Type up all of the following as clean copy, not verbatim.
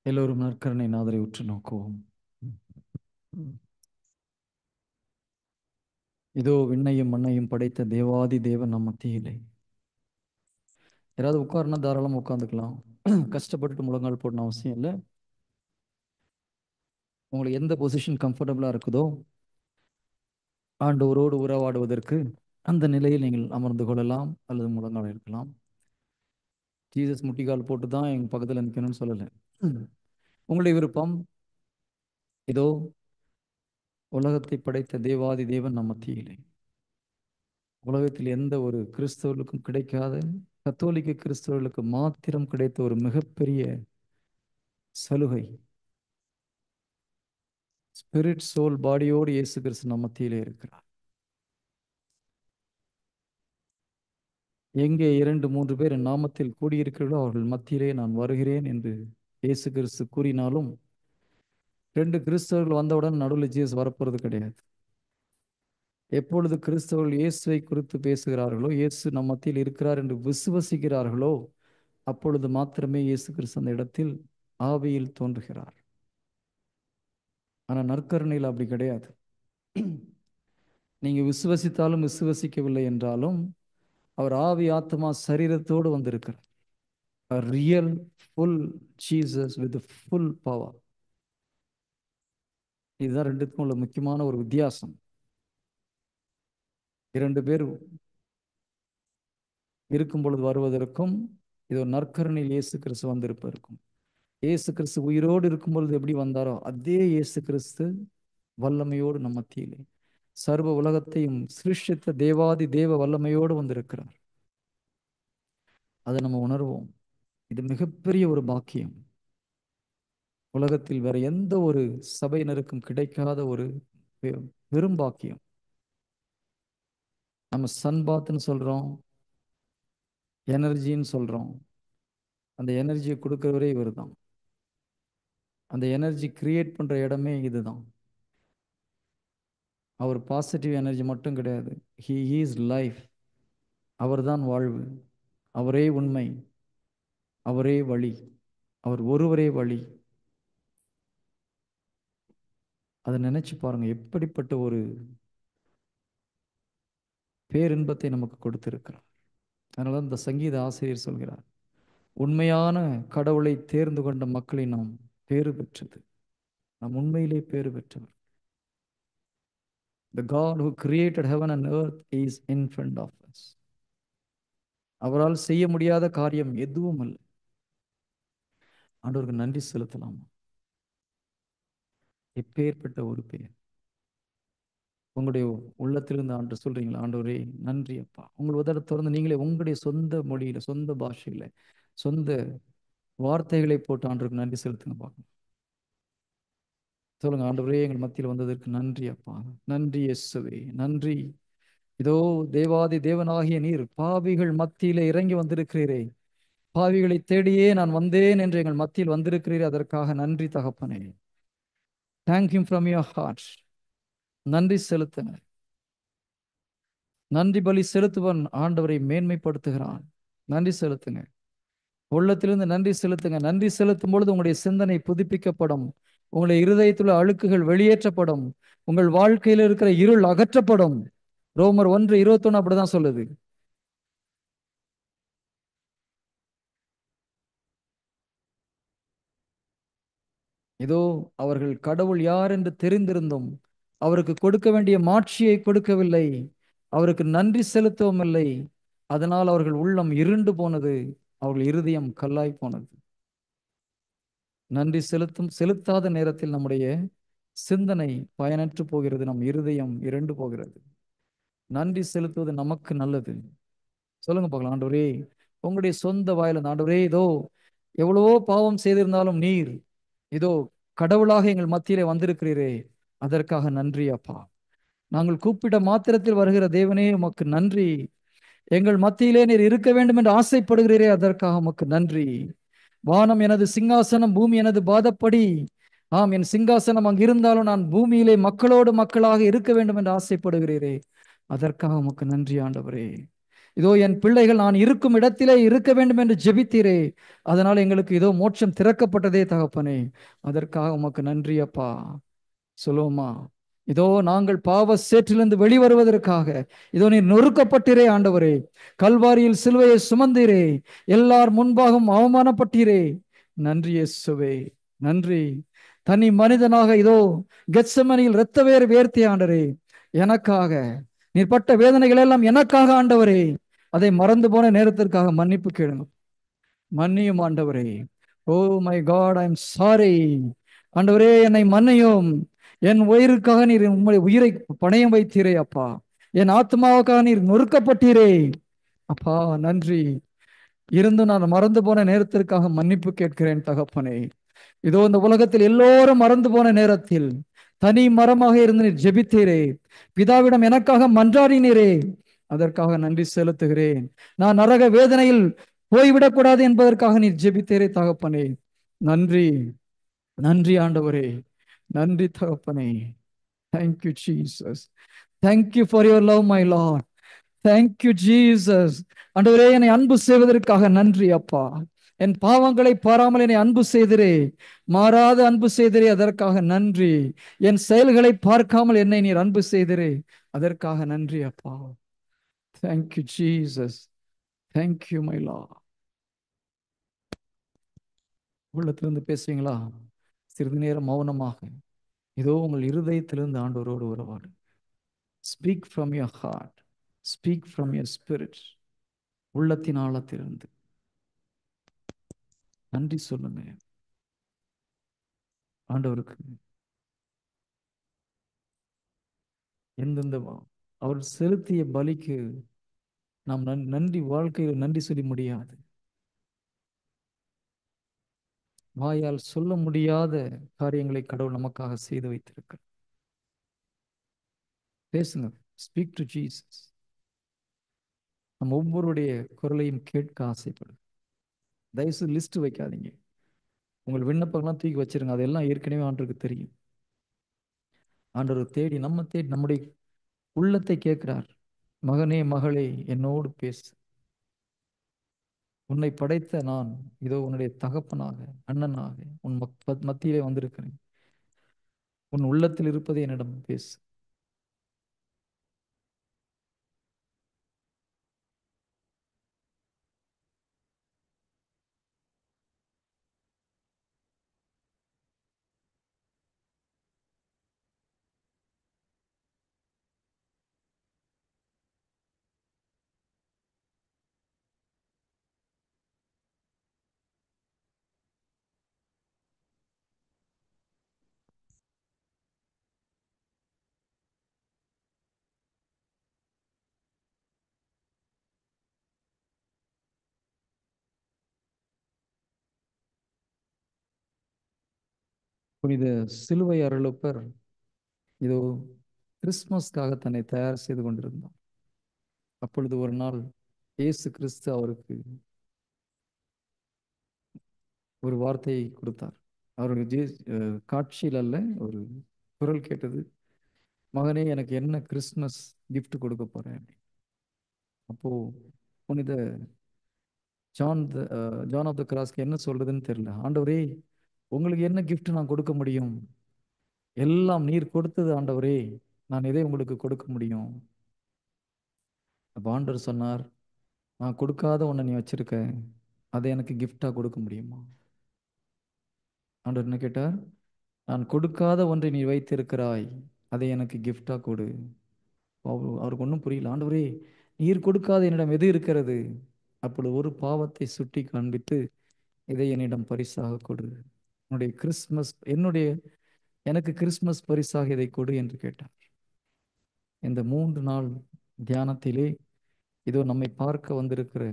எல்லோரும் நற்கருணை நாதரை உற்று நோக்குவோம். இதோ விண்ணையும் மண்ணையும் படைத்த தேவாதி தேவன் நம் மத்தியிலே. யாராவது உட்காருனா தாராளமாக உட்காந்துக்கலாம். கஷ்டப்பட்டுட்டு முழங்கால் போடணும் அவசியம் இல்லை. உங்களுக்கு எந்த பொசிஷன் கம்ஃபர்டபுளாக இருக்குதோ ஆண்டவரோடு உறவாடுவதற்கு அந்த நிலையில் நீங்கள் அமர்ந்து கொள்ளலாம் அல்லது முழங்கால் இருக்கலாம். ஜீசஸ் முட்டிக்கால் போட்டு தான் எங்கள் பக்கத்தில் நிற்கணும்னு சொல்லலை. உங்களுடைய விருப்பம். இதோ உலகத்தை படைத்த தேவாதி தேவன் நம் மத்தியிலே. உலகத்தில் எந்த ஒரு கிறிஸ்தவர்களுக்கும் கிடைக்காத, கத்தோலிக்க கிறிஸ்தவர்களுக்கு மாத்திரம் கிடைத்த ஒரு மிகப்பெரிய சலுகை. ஸ்பிரிட் சோல் பாடியோடு இயேசு கிறிஸ்து நம் மத்தியிலே இருக்கிறார். எங்கே 2-3 பேர் என் நாமத்தில் கூடியிருக்கிறீர்களோ அவர்கள் மத்தியிலே நான் வருகிறேன் என்று இயேசு கிறிஸ்து கூறினாலும் 2 கிறிஸ்தவர்கள் வந்தவுடன் நடுவில் ஜீசஸ் வரப்போறது கிடையாது. எப்பொழுது கிறிஸ்தவர்கள் இயேசுவை குறித்து பேசுகிறார்களோ, இயேசு நம் மத்தியில் இருக்கிறார் என்று விசுவசிக்கிறார்களோ, அப்பொழுது மாத்திரமே இயேசு கிறிஸ்து அந்த இடத்தில் ஆவியில் தோன்றுகிறார். ஆனால் நற்கருணையில் அப்படி கிடையாது. நீங்க விசுவசித்தாலும் விசுவசிக்கவில்லை என்றாலும் அவர் ஆவி ஆத்மா சரீரத்தோடு வந்திருக்கிறார். A real full Jesus with full power. இதுதான் ரெண்டுத்துக்கும் உள்ள முக்கியமான ஒரு வித்தியாசம். 2 பேர் இருக்கும் பொழுது வருவதற்கும் இது ஒரு நற்கருணையில் இயேசு கிறிஸ்து வந்திருப்பதற்கும். இயேசு கிறிஸ்து உயிரோடு இருக்கும் பொழுது எப்படி வந்தாரோ அதே இயேசு கிறிஸ்து வல்லமையோடு நம் மத்தியிலே சர்வ உலகத்தையும் சிருஷ்டித்த தேவாதி தேவ வல்லமையோடு வந்திருக்கிறார். அதை நம்ம உணர்வோம். இது மிகப்பெரிய ஒரு பாக்கியம். உலகத்தில் வேற எந்த ஒரு சபையினருக்கும் கிடைக்காத ஒரு பெரும் பாக்கியம். நம்ம சன்பாத்னு சொல்றோம், எனர்ஜின்னு சொல்றோம். அந்த எனர்ஜியை கொடுக்கிறவரே இவர் தான். அந்த எனர்ஜி கிரியேட் பண்ற இடமே இதுதான். அவர் பாசிட்டிவ் எனர்ஜி மட்டும் கிடையாது. He is life. அவர்தான் வாழ்வு, அவரே உண்மை, அவரே வழி, அவர் ஒருவரே வழி. அதை நினைச்சு பாருங்க, எப்படிப்பட்ட ஒரு பேரின்பத்தை நமக்கு கொடுத்திருக்கிறார். அதனால இந்த சங்கீத ஆசிரியர் சொல்கிறார், உண்மையான கடவுளை தேர்ந்து கொண்ட மக்களை நாம் பேறு பெற்றது. நாம் உண்மையிலே பேறு பெற்றவர். The God who created heaven and earth is in front of us. அவரால் செய்ய முடியாத காரியம் எதுவும் இல்லை. ஆண்டவருக்கு நன்றி செலுத்தலாம். எப்பேற்பட்ட ஒரு பெயர். உங்களுடைய உள்ளத்திலிருந்து ஆண்டு சொல்றீங்களா, ஆண்டவரே நன்றி அப்பா. உங்கள் உதட திறந்து நீங்களே உங்களுடைய சொந்த மொழியில, சொந்த பாஷையில, சொந்த வார்த்தைகளை போட்டு ஆண்டவருக்கு நன்றி செலுத்துங்க பார்க்கணும். சொல்லுங்க, ஆண்டவரே எங்கள் மத்தியில் வந்ததற்கு நன்றி அப்பா. நன்றி இயேசுவே, நன்றி. இதோ தேவாதி தேவனாகிய நீர் பாவிகள் மத்தியிலே இறங்கி வந்திருக்கிறீரே. பாவிகளை தேடியே நான் வந்தேன் என்று எங்கள் மத்தியில் வந்திருக்கிறீரே, அதற்காக நன்றி தகப்பனே. Thank him from your heart. நன்றி செலுத்துங்க. நன்றி பலி செலுத்துவன் ஆண்டவரை மேன்மைப்படுத்துகிறான். நன்றி செலுத்துங்க. உள்ளத்திலிருந்து நன்றி செலுத்துங்க. நன்றி செலுத்தும் பொழுது உங்களுடைய சிந்தனை புதுப்பிக்கப்படும். உங்களுடைய இருதயத்தில் அழுக்குகள் வெளியேற்றப்படும். உங்கள் வாழ்க்கையில் இருக்கிற இருள் அகற்றப்படும். ரோமர் 1:21 அப்படிதான் சொல்லுது. இதோ அவர்கள் கடவுள் யார் என்று தெரிந்திருந்தும் அவருக்கு கொடுக்க வேண்டிய மாட்சியை கொடுக்கவில்லை, அவருக்கு நன்றி செலுத்தவும் இல்லை. அதனால் அவர்கள் உள்ளம் இருண்டு போனது, அவர்கள் இருதயம் கல்லாய் போனது. நன்றி செலுத்தாத நேரத்தில் நம்முடைய சிந்தனை பயனற்று போகிறது, நம் இருதயம் இருண்டு போகிறது. நன்றி செலுத்துவது நமக்கு நல்லது. சொல்லுங்க பார்க்கலாம், ஆண்டவரே உங்களுடைய சொந்த வாயில, ஆண்டவரே இதோ எவ்வளவோ பாவம் செய்திருந்தாலும் நீர் இதோ கடவுளாக எங்கள் மத்தியிலே வந்திருக்கிறீரே, அதற்காக நன்றி அப்பா. நாங்கள் கூப்பிட்ட மாத்திரத்தில் வருகிற தேவனே உமக்கு நன்றி. எங்கள் மத்தியிலே நீர் இருக்க வேண்டும் என்று ஆசைப்படுகிறீரே, அதற்காக உமக்கு நன்றி. வானம் எனது சிங்காசனம், பூமி எனது பாதப்படி. ஆம், என் சிங்காசனம் அங்கு இருந்தாலும் நான் பூமியிலே மக்களோடு மக்களாக இருக்க வேண்டும் என்று ஆசைப்படுகிறீரே, அதற்காக உமக்கு நன்றி ஆண்டவரே. இதோ என் பிள்ளைகள் நான் இருக்கும் இடத்திலே இருக்க வேண்டும் என்று ஜெபித்தீரே, அதனால் எங்களுக்கு இதோ மோட்சம் திறக்கப்பட்டதே தகப்பனே. அதற்காக உமக்கு நன்றி அப்பா. சொல்லுவோமா? இதோ நாங்கள் பாவ சேற்றிலிருந்து வெளிவருவதற்காக இதோ நீர் நொறுக்கப்பட்டீரே ஆண்டவரே. கல்வாரியில் சிலுவையை சுமந்தீரே, எல்லார் முன்பாகவும் அவமானப்பட்டீரே. நன்றி இயேசுவே, நன்றி. தனி மனிதனாக இதோ கெத்செமனியில் இரத்த வேறு வேர்த்திய ஆண்டவரே, எனக்காக நீர் பட்ட வேதனைகள் எல்லாம் எனக்காக ஆண்டவரே. அதை மறந்து போன நேரத்திற்காக மன்னிப்பு கேளுங்க. மன்னியும் ஆண்டவரே. Oh my God, I am sorry. ஆண்டவரே என்னை மன்னியும். என் உயிருக்காக நீர் உம்முடைய உயிரை பணயம் வைத்தீரே அப்பா. என் ஆத்மாவுக்காக நீர் நொறுக்கப்பட்டீரே அப்பா. நன்றி. இருந்தும் நான் மறந்து போன நேரத்திற்காக மன்னிப்பு கேட்கிறேன் தகப்பனே. இதோ இந்த உலகத்தில் எல்லோரும் மறந்து போன நேரத்தில் தனி மரமாக இருந்து நீர் ஜெபித்தீரே, பிதாவிடம் எனக்காக மன்றாடினீரே. அதற்காக நன்றி செலுத்துகிறேன். நான் நரக வேதனையில் போய்விடக்கூடாது என்பதற்காக நீர் ஜெபித்தீரே தகப்பனே. நன்றி, நன்றி ஆண்டவரே, நன்றி தகப்பனே. Thank you Jesus. Thank you for your love my lord. Thank you Jesus. ஆண்டவரே என்னை அன்பு செய்வதற்காக நன்றி அப்பா. என் பாவங்களை பாராமல் என்னை அன்பு செய்திரே, மாறாத அன்பு செய்திரே, அதற்காக நன்றி. என் செயல்களை பார்க்காமல் என்னை நீர் அன்பு செய்திரே, அதற்காக நன்றி அப்பா. Thank you Jesus. Thank you my lord. உள்ளத்திலிருந்து பேசுவீங்களா? சிறிது நேரம் மௌனமாக இதோ உங்கள் இருதயத்திலிருந்து ஆண்டவரோடு உறவாடு. Speak from your heart, speak from your spirit. உள்ளத்தின் ஆழத்திலிருந்து நன்றி சொல்லுங்க ஆண்டவருக்கு. எந்தெந்த அவர் செலுத்திய பலிக்கு நாம் நன்றி, வாழ்க்கையில் நன்றி சொல்லி முடியாது. வாயால் சொல்ல முடியாத காரியங்களை கடவுள் நமக்காக செய்து வைத்திருக்க. பேசுங்க. Speak to Jesus. நம்ம ஒவ்வொருடைய குரலையும் கேட்க ஆசைப்படும். தயவுசெய்து லிஸ்ட் வைக்காதீங்க. உங்கள் விண்ணப்பங்கள்லாம் தூக்கி வச்சிருங்க. அதெல்லாம் ஏற்கனவே ஆண்டவருக்கு தெரியும். ஆண்டவர் தேடி நம்ம தேடி நம்முடைய உள்ளத்தை கேட்கிறார். மகனே மகளே என்னோடு பேசு. உன்னை படைத்த நான் இதோ உன்னுடைய தகப்பனாக, அண்ணனாக உன் மத்தியிலே வந்திருக்கிறேன். உன் உள்ளத்தில் இருப்பதை என்னிடம் பேசு. புனித சிலுவை அருளப்பர் இதோ கிறிஸ்துமஸ்க்காக தன்னை தயார் செய்து கொண்டிருந்தார். அப்பொழுது ஒரு நாள் இயேசு கிறிஸ்து அவருக்கு ஒரு வார்த்தையை கொடுத்தார். அவருக்கு காட்சியில் அல்ல, ஒரு குரல் கேட்டது. மகனே எனக்கு என்ன கிறிஸ்துமஸ் கிஃப்ட் கொடுக்க போறேன். அப்போ புனித ஜான் ஆஃப் த கிராஸ்க்கு என்ன சொல்றதுன்னு தெரியல. ஆண்டவரே உங்களுக்கு என்ன கிஃப்ட் நான் கொடுக்க முடியும்? எல்லாம் நீர் கொடுத்தது ஆண்டவரே, நான் எதை உங்களுக்கு கொடுக்க முடியும்? அப்போ ஆண்டவர் சொன்னார், நான் கொடுக்காத ஒன்றை நீ வச்சிருக்க, அதை எனக்கு கிஃப்டா கொடுக்க முடியுமா? ஆண்டவர் என்ன கேட்டார்? நான் கொடுக்காத ஒன்றை நீ வைத்திருக்கிறாய், அதை எனக்கு கிஃப்டா கொடு. அவருக்கு ஒன்றும் புரியல. ஆண்டவரே நீர் கொடுக்காத என்னிடம் எது இருக்கிறது? அப்பொழுது ஒரு பாவத்தை சுட்டி காண்பித்து, இதை என்னிடம் பரிசாக கொடு. என்னுடைய கிறிஸ்துமஸ் எனக்கு கிறிஸ்துமஸ் பரிசாக இதை கொடு என்று கேட்டார். இந்த 3 நாள் தியானத்திலே இதோ நம்மை பார்க்க வந்திருக்கிற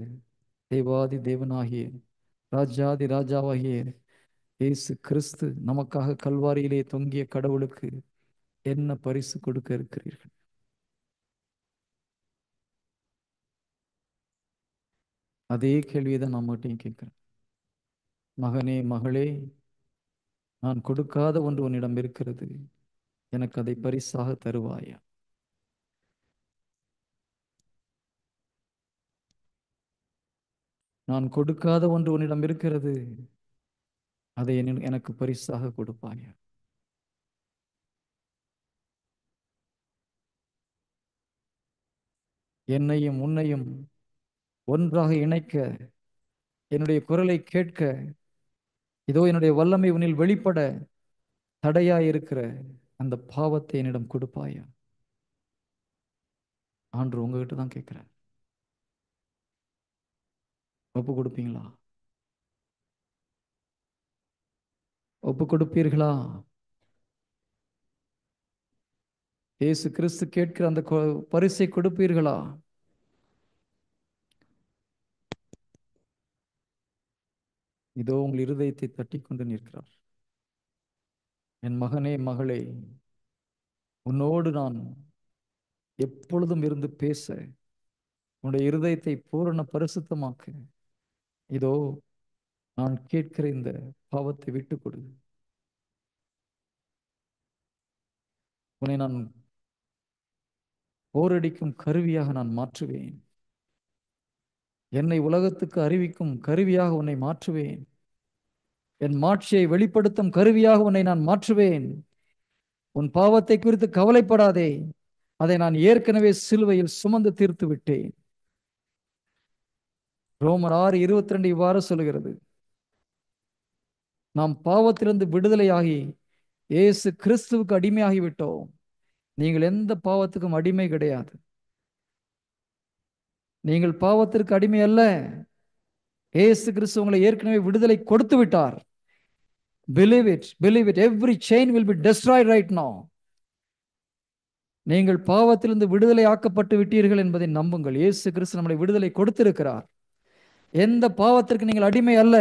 தேவாதி தேவனாகிய ராஜாதி ராஜாவாகிய இயேசு கிறிஸ்து நமக்காக கல்வாரியிலே தொங்கிய கடவுளுக்கு என்ன பரிசு கொடுக்க இருக்கிறீர்கள்? அதே கேள்வியை தான் நம்மகிட்டையும் கேட்கிறேன். மகனே மகளே, நான் கொடுக்காத ஒன்று உன்னிடம் இருக்கிறது, எனக்கு அதை பரிசாக தருவாயா? நான் கொடுக்காத ஒன்று உன்னிடம் இருக்கிறது, அதை எனக்கு பரிசாக கொடுப்பாயா. என்னையும் உன்னையும் ஒன்றாக இணைக்க, என்னுடைய குரலை கேட்க, இதோ என்னுடைய வல்லமை உன்னில் வெளிப்பட தடையாய் இருக்கிற அந்த பாவத்தை என்னிடம் கொடுப்பாயா. ஆண்டு உங்ககிட்ட தான் கேட்கிறேன். ஒப்பு கொடுப்பீங்களா? ஒப்பு கொடுப்பீர்களா? இயேசு கிறிஸ்து கேட்கிற அந்த பரிசை கொடுப்பீர்களா? இதோ உங்கள் இருதயத்தை தட்டி கொண்டு நிற்கிறார். என் மகனே, மகளே, உன்னோடு நான் எப்பொழுதும் இருந்து பேச, உன்னுடைய இருதயத்தை பூரண பரிசுத்தமாக்க, இதோ நான் கேட்கிற இந்த பாவத்தை விட்டுக் கொடு. உன்னை நான் போரடிக்கும் கருவியாக நான் மாற்றுவேன். என்னை உலகத்துக்கு அறிவிக்கும் கருவியாக உன்னை மாற்றுவேன். என் மாட்சியை வெளிப்படுத்தும் கருவியாக உன்னை நான் மாற்றுவேன். உன் பாவத்தை குறித்து கவலைப்படாதே, அதை நான் ஏற்கனவே சிலுவையில் சுமந்து தீர்த்து விட்டேன். ரோமர் 6:22 இவ்வாறு சொல்கிறது, நாம் பாவத்திலிருந்து விடுதலையாகி இயேசு கிறிஸ்துவுக்கு அடிமையாகிவிட்டோம். நீங்கள் எந்த பாவத்துக்கும் அடிமை கிடையாது. நீங்கள் பாவத்திற்கு அடிமை அல்ல. இயேசு கிறிஸ்து உங்களை ஏற்கனவே விடுதலை கொடுத்து விட்டார். Believe it, believe it. Every chain will be destroyed right now. நீங்கள் பாவத்திலிருந்து விடுதலை ஆக்கப்பட்டு விட்டீர்கள் என்பதை நம்புங்கள். இயேசு கிறிஸ்து நம்மளை விடுதலை கொடுத்திருக்கிறார். எந்த பாவத்திற்கு நீங்கள் அடிமை அல்ல.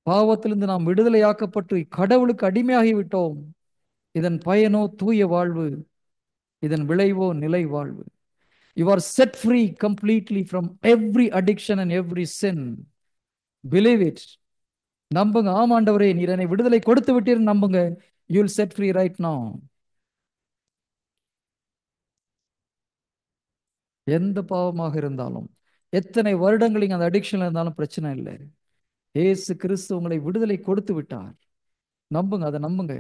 பாவத்திலிருந்து நாம் விடுதலை ஆக்கப்பட்டு கடவுளுக்கு அடிமையாகிவிட்டோம். இதன் பயனோ தூய வாழ்வு, இதன் விளைவோ நிலை வாழ்வு. You are set free completely from every addiction and every sin. Believe it. நம்புங்க. ஆமாண்டவரே, நீர் என்னை விடுதலை கொடுத்து விட்டீர் நம்புங்க. You will set free right now. எந்த பாவமாக இருந்தாலும், எத்தனை வருடங்கள் அந்த அடிக்ஷன்ல இருந்தாலும் பிரச்சனை இல்லை. ஏசு கிறிஸ்து உங்களை விடுதலை கொடுத்து விட்டார். நம்புங்க, அதை நம்புங்க.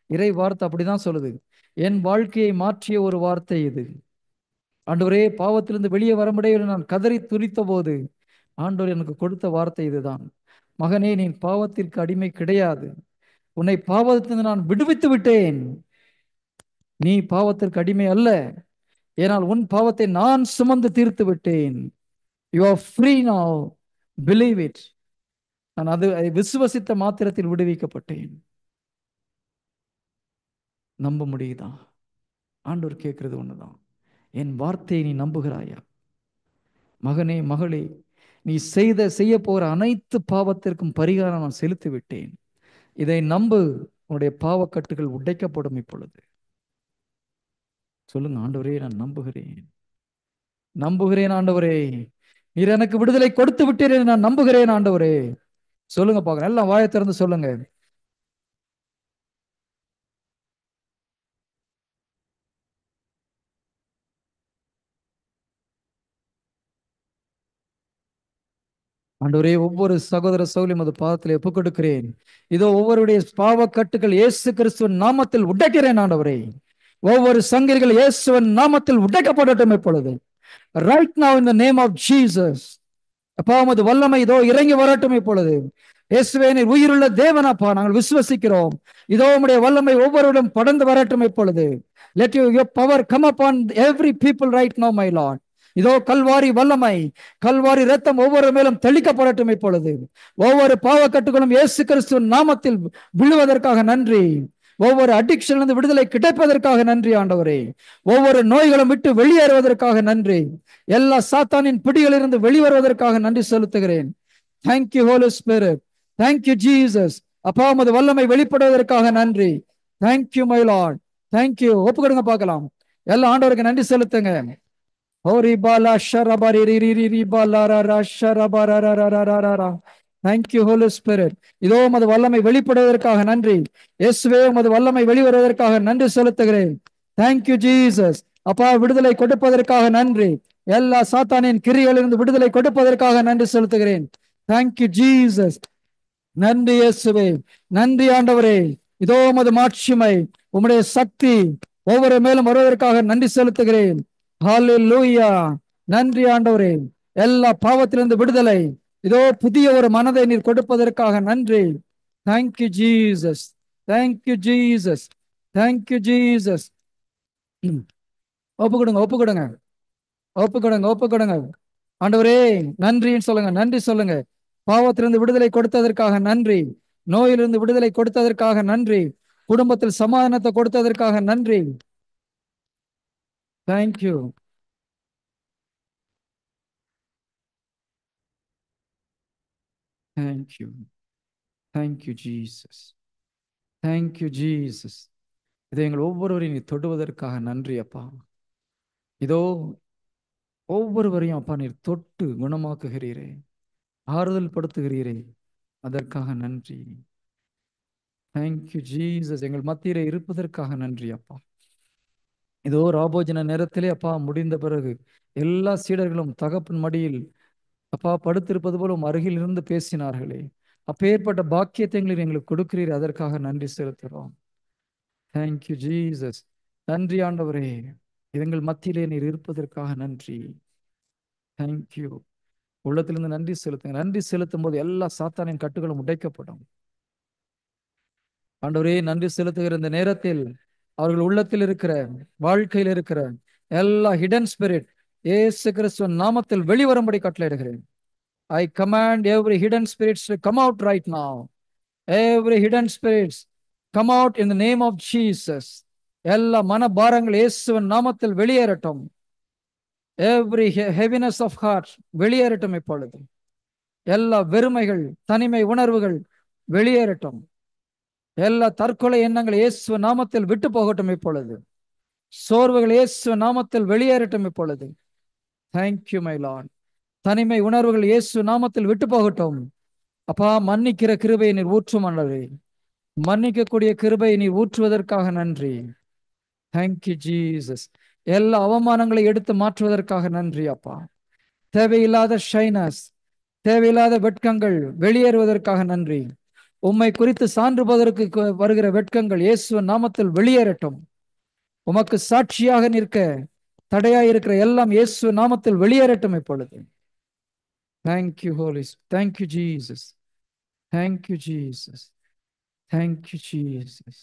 இறை வார்த்தை அப்படிதான் சொல்லுது. என் வாழ்க்கையை மாற்றிய ஒரு வார்த்தை இது. ஆண்டவரே, பாவத்திலிருந்து வெளியே வர முடியவில்லை நான் கதறி துரித்த போது ஆண்டவர் எனக்கு கொடுத்த வார்த்தை இதுதான். மகனே, நீ பாவத்திற்கு அடிமை கிடையாது. உன்னை பாவத்திலிருந்து நான் விடுவித்து விட்டேன். நீ பாவத்திற்கு அடிமை அல்ல. ஏனால் உன் பாவத்தை நான் சுமந்து தீர்த்து விட்டேன். You are free now. Believe it. நான் அதை விசுவசித்த மாத்திரத்தில் விடுவிக்கப்பட்டேன். நம்ப முடியுதா? ஆண்டவர் கேட்கிறது ஒண்ணுதான். என் வார்த்தையை நீ நம்புகிறாயா? மகனே, மகளே, நீ செய்ய போற அனைத்து பாவத்திற்கும் பரிகாரம் நான் செலுத்தி விட்டேன். இதை நம்பு. உன்னுடைய பாவக்கட்டுகள் உடைக்கப்படும். இப்பொழுது சொல்லுங்க, ஆண்டவரே, நான் நம்புகிறேன். நம்புகிறேன் ஆண்டவரே, நீர் எனக்கு விடுதலை கொடுத்து விட்டீர். நான் நம்புகிறேன் ஆண்டவரே. சொல்லுங்க பாக்க, எல்லாம் வாயை திறந்து சொல்லுங்க. ஆண்டவரே, ஒவ்வொரு சகோதர சகோதரியும் அது பாதத்தில் ஒப்புக் கொடுக்கிறேன். இதோ ஒவ்வொருடைய பாவக்கட்டுகள் இயேசு கிறிஸ்துவின் நாமத்தில் உடைக்கிறேன் ஆண்டவரே. ஒவ்வொரு சங்கிலிகள் இயேசுவின் நாமத்தில் உடைக்கப்படட்டும் இப்பொழுது. Right now in the name of Jesus. அப்பா, உமது வல்லமை இதோ இறங்கி வரட்டும் இப்பொழுது. இயேசுவே, நீர் உயிருள்ள தேவனப்பா, நாங்கள் விசுவசிக்கிறோம். இதோ உம்முடைய வல்லமை ஒவ்வொருவரும் படர்ந்து வரட்டும் இப்பொழுது. Let your power come upon every people right now, my Lord. இதோ கல்வாரி வல்லமை, கல்வாரி ரத்தம் ஒவ்வொரு மேலும் தெளிக்கப்படட்டும் இப்பொழுது. ஒவ்வொரு பாவக்கட்டுகளும் இயேசு கிறிஸ்துவின் நாமத்தில் விழுவதற்காக நன்றி. ஒவ்வொரு அடிக்ஷன்லிருந்து விடுதலை கிடைப்பதற்காக நன்றி ஆண்டவரே. ஒவ்வொரு நோய்களும் விட்டு வெளியேறுவதற்காக நன்றி. எல்லா சாத்தானின் பிடிகளிலிருந்து வெளிவருவதற்காக நன்றி செலுத்துகிறேன். Thank you holy spirit. Thank you Jesus. அப்பா, உமது வல்லமை வெளிப்படுவதற்காக நன்றி. Thank you my lord. தேங்க்யூ. ஒப்புக்கொடுங்க பார்க்கலாம். எல்லா ஆண்டவருக்கு நன்றி செலுத்துங்க. Thank you, Holy Spirit. இதோ உமது வல்லமை வெளிப்படுவதற்காக நன்றி. இயேசுவே, உமது வல்லமை வெளிவருவதற்காக நன்றி செலுத்துகிறேன். Thank you, Jesus. அப்பா, விடுதலை கொடுப்பதற்காக நன்றி. எல்லா சாத்தானின் கிரிகளிலிருந்து விடுதலை கொடுப்பதற்காக நன்றி செலுத்துகிறேன். Thank you Jesus. நன்றி இயேசுவே. நன்றி ஆண்டவரே. இதோ உமது மாட்சிமை, உம்முடைய சக்தி ஒவ்வொரு மேலும் வருவதற்காக நன்றி செலுத்துகிறேன். ஹல்லேலூயா. நன்றி ஆண்டவரே. எல்லா பாவத்திலிருந்து விடுதலை, இதோ புதிய ஒரு மனதை நீர் கொடுப்பதற்காக நன்றி. Thank you Jesus. Thank you Jesus. Thank you Jesus. ஒப்பு கொடுங்க, ஒப்பு கொடுங்க, ஒப்பு கொடுங்க, ஒப்பு கொடுங்க. ஆண்டவரே நன்றின்னு சொல்லுங்க, நன்றி சொல்லுங்க. பாவத்திலிருந்து விடுதலை கொடுத்ததற்காக நன்றி. நோயிலிருந்து விடுதலை கொடுத்ததற்காக நன்றி. குடும்பத்தில் சமாதானத்தை கொடுத்ததற்காக நன்றி. Thank you. Thank you. Thank you Jesus. Thank you Jesus. இதை எங்கள் ஒவ்வொருவரையும் நீ தொடுவதற்காக நன்றி அப்பா. இதோ ஒவ்வொருவரையும் அப்பா நீர் தொட்டு குணமாக்குகிறீரே, ஆறுதல் படுத்துகிறீரே, அதற்காக நன்றி. Thank you Jesus. எங்கள் மத்தியிலே இருப்பதற்காக நன்றி அப்பா. இதோ ராபோஜன நேரத்திலே அப்பா முடிந்த பிறகு எல்லா சீடர்களும் தகப்பன் மடியில் அப்பா படுத்திருப்பது போல அருகில் இருந்து பேசினார்களே, அப்பேற்பட்ட பாக்கியத்தை எங்களுக்கு கொடுக்கிறீர், அதற்காக நன்றி செலுத்துகிறோம். Thank you Jesus. நன்றி ஆண்டவரே. எங்கள் மத்தியிலே நீர் இருப்பதற்காக நன்றி. தேங்க்யூ. உள்ளத்திலிருந்து நன்றி செலுத்துங்க. நன்றி செலுத்தும் போது எல்லா சாத்தானின் கட்டுகளும் உடைக்கப்படும். ஆண்டவரே நன்றி செலுத்துகிற இந்த நேரத்தில் அவர்கள் உள்ளத்தில் இருக்கிற, வாழ்க்கையில் இருக்கிற எல்லா ஹிடன் ஸ்பிரிட் இயேசு கிறிஸ்துவின் நாமத்தில் வெளிவரும்படி கட்டளையிடுகிறேன். I command every hidden spirits to come out right now. Every hidden spirits come out in the name of Jesus. எல்லா மனபாரங்கள் இயேசுவின் நாமத்தில் வெளியேறட்டும். Every heaviness of heart வெளியேறட்டும் இப்பொழுது. எல்லா வெறுமைகள், தனிமை உணர்வுகள் வெளியேறட்டும். எல்லா தற்கொலை எண்ணங்கள் இயேசு நாமத்தில் விட்டு போகட்டும் இப்பொழுது. சோர்வுகள் இயேசு நாமத்தில் வெளியேறட்டும் இப்பொழுது. Thank you my Lord. தனிமை உணர்வுகள் இயேசு நாமத்தில் விட்டு போகட்டும். அப்பா மன்னிக்கிற கிருபையை நீர் ஊற்றும் ஆண்டவரே. மன்னிக்கக்கூடிய கிருபையை நீ ஊற்றுவதற்காக நன்றி. Thank you Jesus. எல்லா அவமானங்களை எடுத்து மாற்றுவதற்காக நன்றி அப்பா. தேவையில்லாத ஷைனஸ், தேவையில்லாத வெட்கங்கள் வெளியேறுவதற்காக நன்றி. உம்மை குறித்து சான்று போவதற்கு வருகிற வெட்கங்கள் இயேசுவின் நாமத்தில் வெளியேறட்டும். உமக்கு சாட்சியாக நிற்க தடையாய் இருக்கிற எல்லாம் இயேசு நாமத்தில் வெளியேறட்டும் இப்பொழுது. Thank you holy. Thank you Jesus. Thank you Jesus. Thank you Jesus.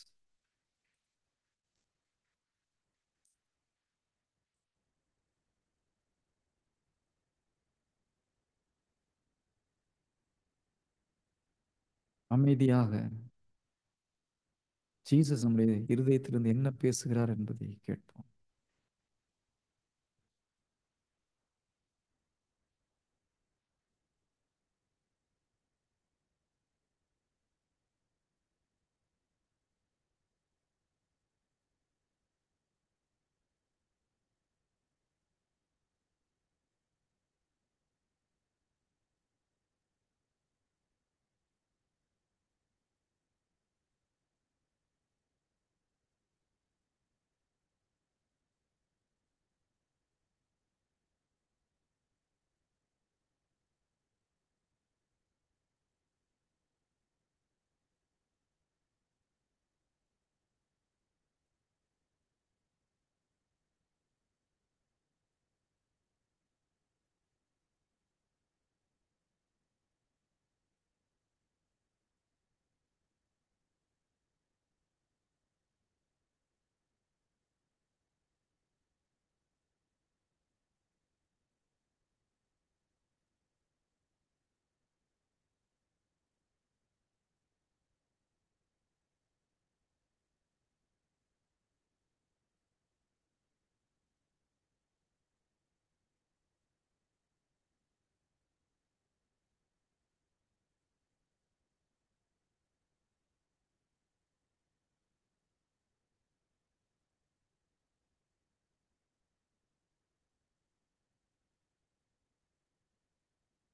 அமைதியாக ஜீசஸ் நம்முடைய இருதயத்திலிருந்து என்ன பேசுகிறார் என்பதை கேட்போம்.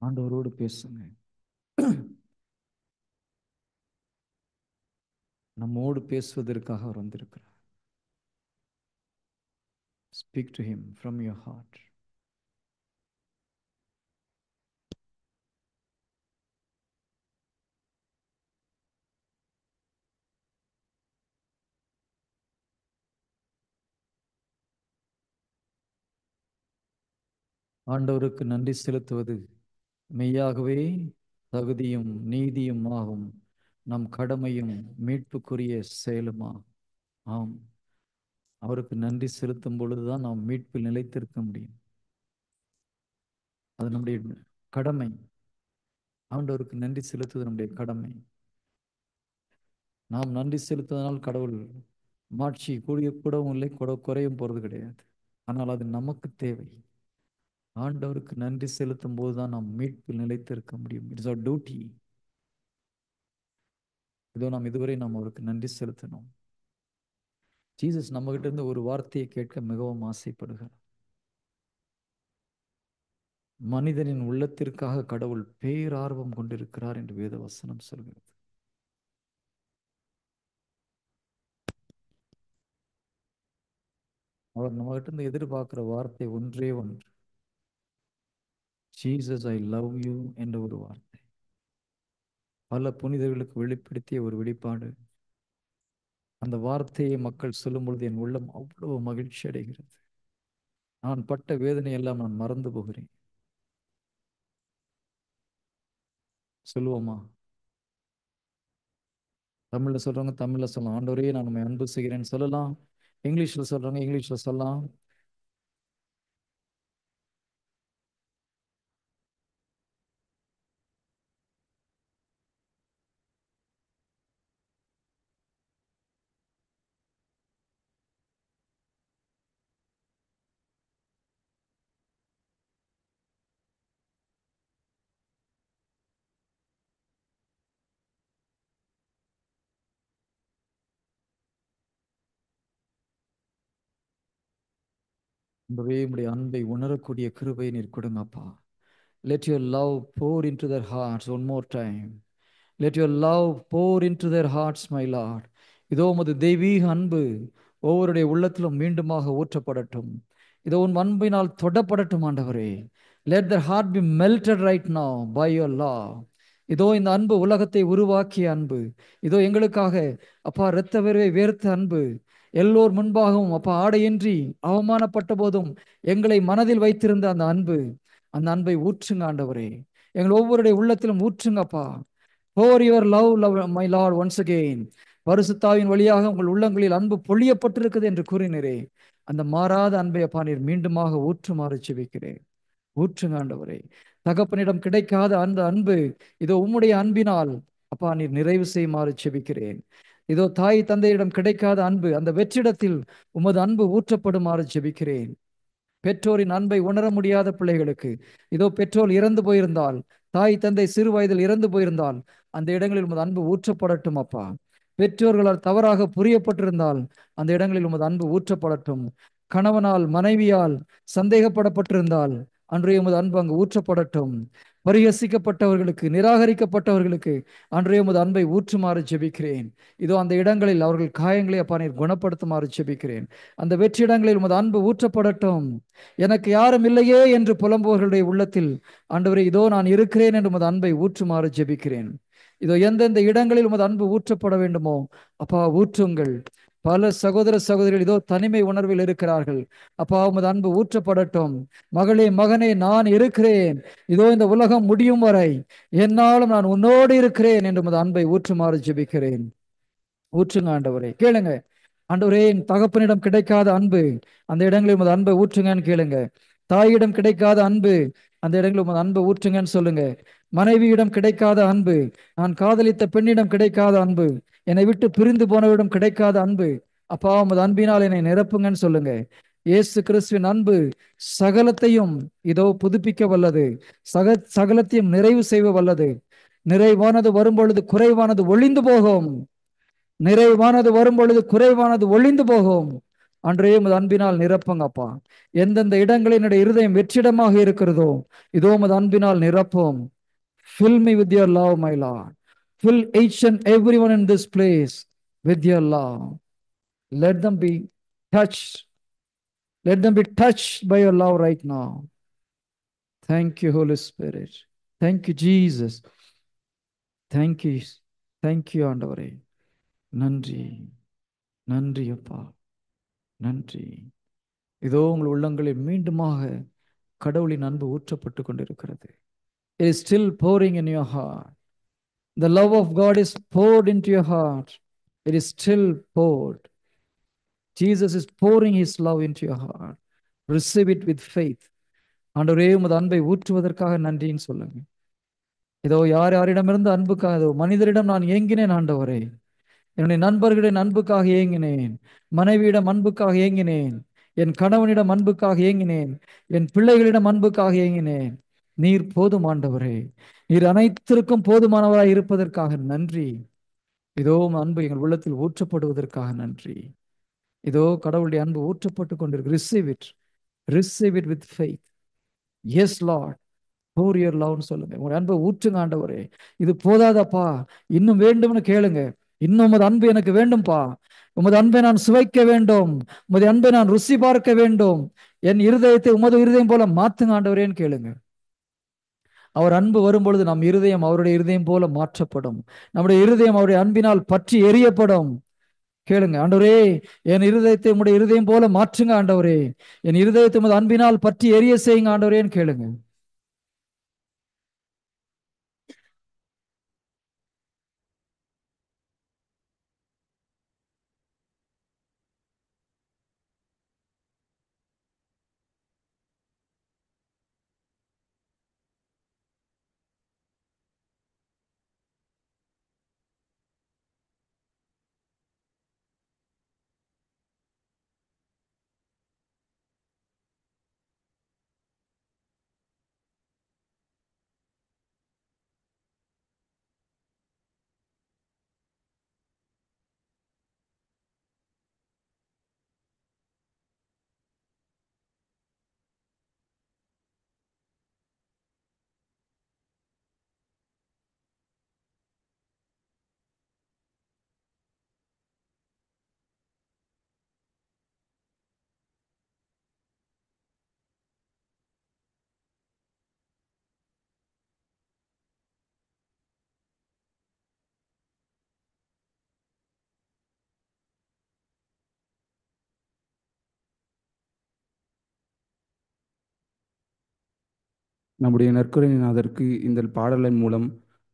ஆண்டவரோடு பேசுங்க. நம்மோடு பேசுவதற்காக அவர் வந்திருக்கிறார். Speak to him from your heart. ஆண்டவருக்கு நன்றி செலுத்துவது மெய்யாகவே தகுதியும் நீதியும் ஆகும், நம் கடமையும் மீட்புக்குரிய செயலுமா. ஆம், அவருக்கு நன்றி செலுத்தும் பொழுதுதான் நாம் மீட்பில் நிலைத்திருக்க முடியும். அது நம்முடைய கடமை. ஆண்டவருக்கு நன்றி செலுத்துவது நம்முடைய கடமை. நாம் நன்றி செலுத்துவதனால் கடவுள் மாட்சி கூடிய கூடவும் இல்லை, குறையும் போறது கிடையாது. ஆனால் அது நமக்கு தேவை. ஆண்டவருக்கு நன்றி செலுத்தும் போதுதான் நாம் மீட்பில் நிலைத்திருக்க முடியும். இட்ஸ் அவர் டியூட்டி. இதோ நாம் இதுவரை நாம் அவருக்கு நன்றி செலுத்தணும். ஜீசஸ் நம்ம கிட்ட இருந்து ஒரு வார்த்தையை கேட்க மிகவும் ஆசைப்படுகிறார். மனிதனின் உள்ளத்திற்காக கடவுள் பேரார்வம் கொண்டிருக்கிறார் என்று வேத வசனம் சொல்கிறது. அவர் நம்ம கிட்ட இருந்து எதிர்பார்க்கிற வார்த்தை ஒன்றே ஒன்று, ஜீசஸ் ஐ லவ் யூ என்ற ஒரு வார்த்தை. பல புனிதர்களுக்கு வெளிப்படுத்திய ஒரு வெளிப்பாடு. அந்த வார்த்தையை மக்கள் சொல்லும் பொழுது என் உள்ளம் அவ்வளவு மகிழ்ச்சி அடைகிறது. நான் பட்ட வேதனை எல்லாம் நான் மறந்து போகிறேன். சொல்லுவோமா? தமிழ்ல சொல்றவங்க தமிழ்ல சொல்லலாம், ஆண்டவரே நான் உண்மை அன்பு செய்கிறேன்னு சொல்லலாம். இங்கிலீஷ்ல சொல்றவங்க இங்கிலீஷ்ல சொல்லலாம். ஆண்டவரே உம்முடைய அன்பை உணரக்கூடிய கிருபை நீர் கொடுங்கப்பா. Let your love pour into their hearts one more time. Let your love pour into their hearts, my Lord. இதோ உமது தெய்வீக அன்பு ஒவ்வொருடைய உள்ளத்திலும் மீண்டுமாக ஊற்றப்படட்டும். இதோ உன் அன்பினால் தொடப்படட்டும் ஆண்டவரே. Let their heart be melted right now by your love. இதோ இந்த அன்பு உலகத்தை உருவாக்கிய அன்பு. இதோ எங்களுக்காக அப்பா இரத்த வேர்வை வேர்த்த அன்பு. எல்லோர் முன்பாகவும் அப்பா ஆடையின்றி அவமானப்பட்ட போதும் எங்களை மனதில் வைத்திருந்த அந்த அன்பு, அந்த அன்பை ஊற்றுங்க ஆண்டவரே. எங்கள் ஒவ்வொருடைய உள்ளத்திலும் ஊற்றுங்கப்பா. For your love, love, my Lord, once again. பரிசுத்தாவின் வழியாக உங்கள் உள்ளங்களில் அன்பு பொழியப்பட்டிருக்குது என்று கூறினரே, அந்த மாறாத அன்பை அப்பா நீர் மீண்டுமாக ஊற்றுமாறு செபிக்கிறேன். ஊற்றுங்க ஆண்டவரே. தகப்பனிடம் கிடைக்காத அந்த அன்பு இதோ உம்முடைய அன்பினால் அப்பா நீர் நிறைவு செய்யுமாறு செபிக்கிறேன். இதோ தாய் தந்தையிடம் கிடைக்காத அன்பு அந்த வெற்றிடத்தில் உமது அன்பு ஊற்றப்படுமாறு செபிக்கிறேன். பெற்றோரின் அன்பை உணர முடியாத பிள்ளைகளுக்கு, இதோ பெற்றோர் இறந்து போயிருந்தால், தாய் தந்தை சிறு வயதில் இறந்து போயிருந்தால், அந்த இடங்களில் உமது அன்பு ஊற்றப்படட்டும் அப்பா. பெற்றோர்களால் தவறாக புரியப்பட்டிருந்தால் அந்த இடங்களில் உமது அன்பு ஊற்றப்படட்டும். கணவனால் மனைவியால் சந்தேகப்படப்பட்டிருந்தால் அன்றைய உமது அன்பு அங்கு ஊற்றப்படட்டும். பரிகசிக்கப்பட்டவர்களுக்கு, நிராகரிக்கப்பட்டவர்களுக்கு அன்றைய உமது அன்பை ஊற்றுமாறு ஜெபிக்கிறேன். இதோ அந்த இடங்களில் அவர்கள் காயங்களை அப்பா நீர் குணப்படுத்துமாறு ஜெபிக்கிறேன். அந்த வெற்றிடங்களில் உமது அன்பு ஊற்றப்படட்டும். எனக்கு யாரும் இல்லையே என்று புலம்புவர்களுடைய உள்ளத்தில் ஆண்டவரே இதோ நான் இருக்கிறேன் என்று உமது அன்பை ஊற்றுமாறு ஜெபிக்கிறேன். இதோ எந்தெந்த இடங்களில் உமது அன்பு ஊற்றப்பட வேண்டுமோ அப்பா ஊற்றுங்கள். பல சகோதர சகோதரிகள் இதோ தனிமை உணர்வில் இருக்கிறார்கள். அப்பா உமது அன்பு ஊற்றப்படட்டும். மகளே மகனே நான் இருக்கிறேன், இதோ இந்த உலகம் முடியும் வரை என்னாலும் நான் உன்னோடு இருக்கிறேன் என்று உமது அன்பை ஊற்றுமாறு ஜெபிக்கிறேன். ஊற்றுங்க ஆண்டவரே. கேளுங்க ஆண்டவரே, என் தகப்பனிடம் கிடைக்காத அன்பு அந்த இடங்களில் உமது அன்பை ஊற்றுங்கன்னு கேளுங்க. தாயிடம் கிடைக்காத அன்பு அந்த இடங்களில் உமது அன்பை ஊற்றுங்கன்னு சொல்லுங்க. மனைவியிடம் கிடைக்காத அன்பு, நான் காதலித்த பெண்ணிடம் கிடைக்காத அன்பு, என்னை விட்டு பிரிந்து போனவரிடம் கிடைக்காத அன்பு, அப்பா உமது அன்பினால் என்னை நிரப்புங்கன்னு சொல்லுங்க. இயேசு கிறிஸ்துவின் அன்பு சகலத்தையும் இதோ புதுப்பிக்க வல்லது. சகலத்தையும் நிறைவு செய்ய வல்லது. நிறைவானது வரும்பொழுது குறைவானது ஒளிந்து போகும். நிறைவானது வரும் பொழுது குறைவானது ஒளிந்து போகும். அன்றைய உமது அன்பினால் நிரப்புங்கப்பா. எந்தெந்த இடங்களில் என்னுடைய இருதயம் வெற்றிடமாக இருக்கிறதோ இதோ உமது அன்பினால் நிரப்பும். Fill me with your love, my Lord. Fill each and everyone in this place with your love. Let them be touched. Let them be touched by your love right now. Thank you, Holy Spirit. Thank you, Jesus. Thank you. Thank you, ஆண்டவரே. நன்றி, நன்றி அப்பா, நன்றி. இதோ உங்கள் உள்ளங்களில் மீண்டுமாக கடவுளின் அன்பு ஊற்றப்பட்டு கொண்டிருக்கிறது. It is still pouring in your heart. The love of God is poured into your heart. It is still poured. Jesus is pouring his love into your heart. Receive it with faith. ஆண்டவரே, உமது அன்பை ஊற்றுவதற்காக நன்றின்னு சொல்லுங்க. இதோ யார் யாரிடமிருந்து அன்புக்காக, இதோ மனிதரிடம் நான் ஏங்கினேன் ஆண்டவரே, என்னுடைய நண்பர்களின் அன்புக்காக ஏங்கினேன், மனைவியிடம் அன்புக்காக ஏங்கினேன், என் கணவனிடம் அன்புக்காக ஏங்கினேன், என் பிள்ளைகளிடம் அன்புக்காக ஏங்கினேன். நீர் போதும் ஆண்டவரே, நீர் அனைத்திற்கும் போதுமானவராய் இருப்பதற்காக நன்றி. இதோ அன்பு எங்கள் உள்ளத்தில் ஊற்றப்படுவதற்காக நன்றி. இதோ கடவுளுடைய அன்பு ஊற்றப்பட்டு கொண்டிருக்கு. Receive it, receive it with faith. Yes lord, pour your love சொல்லுங்க. உங்களுடைய அன்பை ஊற்றுங்க ஆண்டவரே. இது போதாதப்பா, இன்னும் வேண்டும்னு கேளுங்க. இன்னும் உமது அன்பு எனக்கு வேண்டும்பா, உமது அன்பை நான் சுவைக்க வேண்டும், உமது அன்பை நான் ருசி பார்க்க வேண்டும், என் இருதயத்தை உமது இருதயம் போல மாத்துங்க ஆண்டவரேன்னு கேளுங்க. அவர் அன்பு வரும்பொழுது நம் இருதயம் அவருடைய இருதயம் போல மாற்றப்படும். நம்முடைய இருதயம் அவருடைய அன்பினால் பற்றி எரியப்படும். கேளுங்க, ஆண்டவரே என் இருதயத்தை உம்முடைய இருதயம் போல மாற்றுங்க ஆண்டவரே, என் இருதயத்தை உமது அன்பினால் பற்றி எரிய செய்யுங்க ஆண்டவரேன்னு கேளுங்க. நம்முடைய நற்கருணைநாதருக்கு இந்த பாடலின் மூலம்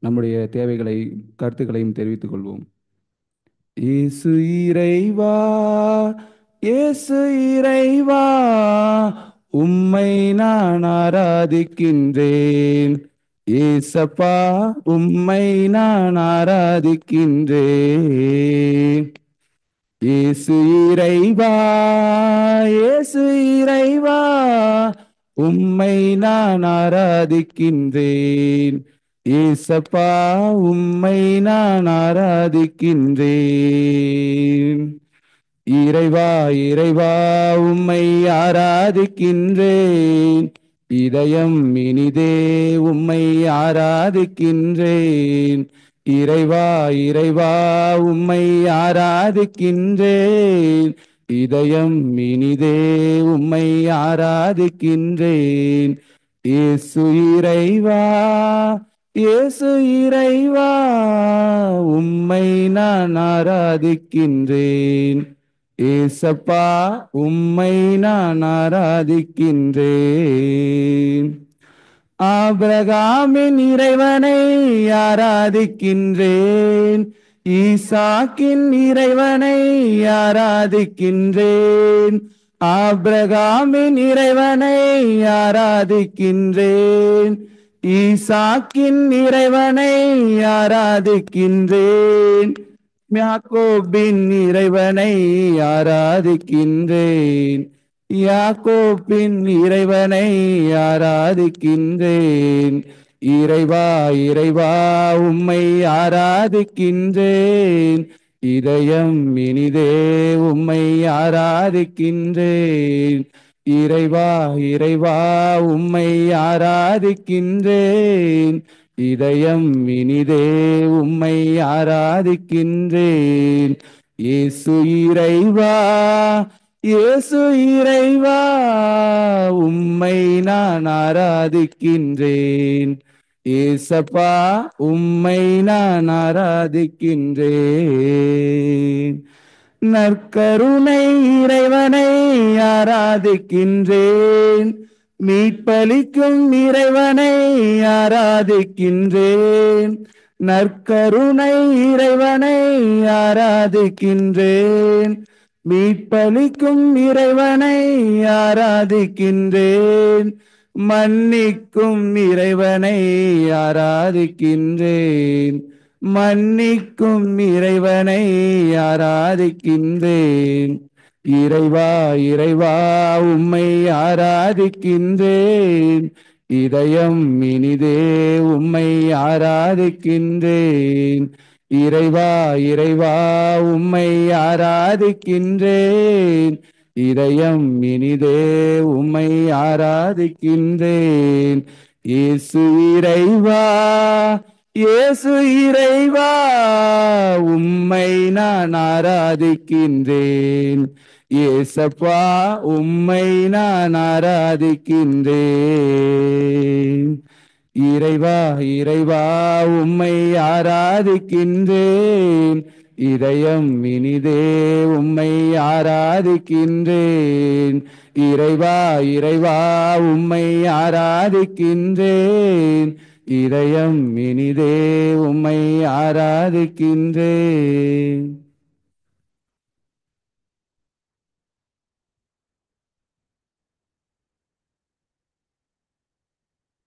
நம்முடைய தேவைகளை கருத்துக்களையும் தெரிவித்துக் கொள்வோம். இயேசு இறைவா, இயேசு இறைவா, உம்மை நான் ஆராதிக்கின்றேன். ஏசப்பா, உம்மை நான் ஆராதிக்கின்றேன். இயேசு இறைவா, இயேசு இறைவா, உம்மை நான் ஆராதிக்கின்றேன். ஏசப்பா, உம்மை நான் ஆராதிக்கின்றேன். இறைவா, இறைவா, உம்மை ஆராதிக்கின்றேன். இதயம் இனிதே உம்மை ஆராதிக்கின்றேன். இறைவா, இறைவா, உம்மை ஆராதிக்கின்றேன். இதயம் இனிதே உம்மை ஆராதிக்கின்றேன். இயேசு இறைவா, இயேசு இறைவா, உம்மை நான் ஆராதிக்கின்றேன். ஏசப்பா, உம்மை நான் ஆராதிக்கின்றேன். ஆபிரகாமின் இறைவனை ஆராதிக்கின்றேன். ஈசாக்கின் இறைவனை ஆராதிக்கின்றேன். ஆபிரகாமின் இறைவனை ஆராதிக்கின்றேன். ஈசாக்கின் இறைவனை ஆராதிக்கின்றேன். யாக்கோபின் இறைவனை ஆராதிக்கின்றேன். யாக்கோபின் இறைவனை ஆராதிக்கின்றேன். இறைவா, இறைவா, உம்மை ஆராதிக்கின்றேன். இதயம் இனிதே உம்மை ஆராதிக்கின்றேன். இறைவா, இறைவா, உம்மை ஆராதிக்கின்றேன். இதயம் இனிதே உம்மை ஆராதிக்கின்றேன். இயேசு இறைவா, இயேசு இறைவா, உம்மை நான் ஆராதிக்கின்றேன். ஏசப்பா, உம்மை நான் ஆராதிக்கின்றேன். நற்கருணை இறைவனை ஆராதிக்கின்றேன். மீட்பளிக்கும் இறைவனை ஆராதிக்கின்றேன். நற்கருணை இறைவனை ஆராதிக்கின்றேன். மீட்பளிக்கும் இறைவனை ஆராதிக்கின்றேன். மன்னிக்கும் இறைவனை ஆராதிக்கின்றேன். மன்னிக்கும் இறைவனை ஆராதிக்கின்றேன். இறைவா இறைவா உம்மை ஆராதிக்கின்றேன். இதயம் இனிதே உம்மை ஆராதிக்கின்றேன். இறைவா இறைவா உம்மை ஆராதிக்கின்றேன். இதயம் இனிதே உம்மை ஆராதிக்கின்றேன். இயேசு இறைவா இயேசு இறைவா உம்மை நான் ஆராதிக்கின்றேன். ஏசப்பா உம்மை நான் ஆராதிக்கின்றேன். இறைவா இறைவா உம்மை ஆராதிக்கின்றேன். இதயம் இனிதே உம்மை ஆராதிக்கின்றேன். இறைவா இறைவா உம்மை ஆராதிக்கின்றேன். இதயம் இனிதே உம்மை ஆராதிக்கின்றேன்.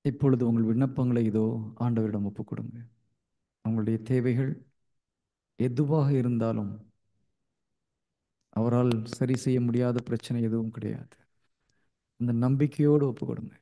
இப்பொழுது உங்கள் விண்ணப்பங்களை இதோ ஆண்டவரிடம் ஒப்புக் கொடுங்க. உங்களுடைய தேவைகள் எதுவாக இருந்தாலும் அவரால் சரி செய்ய முடியாத பிரச்சனை எதுவும் கிடையாது. அந்த நம்பிக்கையோடு ஒப்புக் கொடுங்க.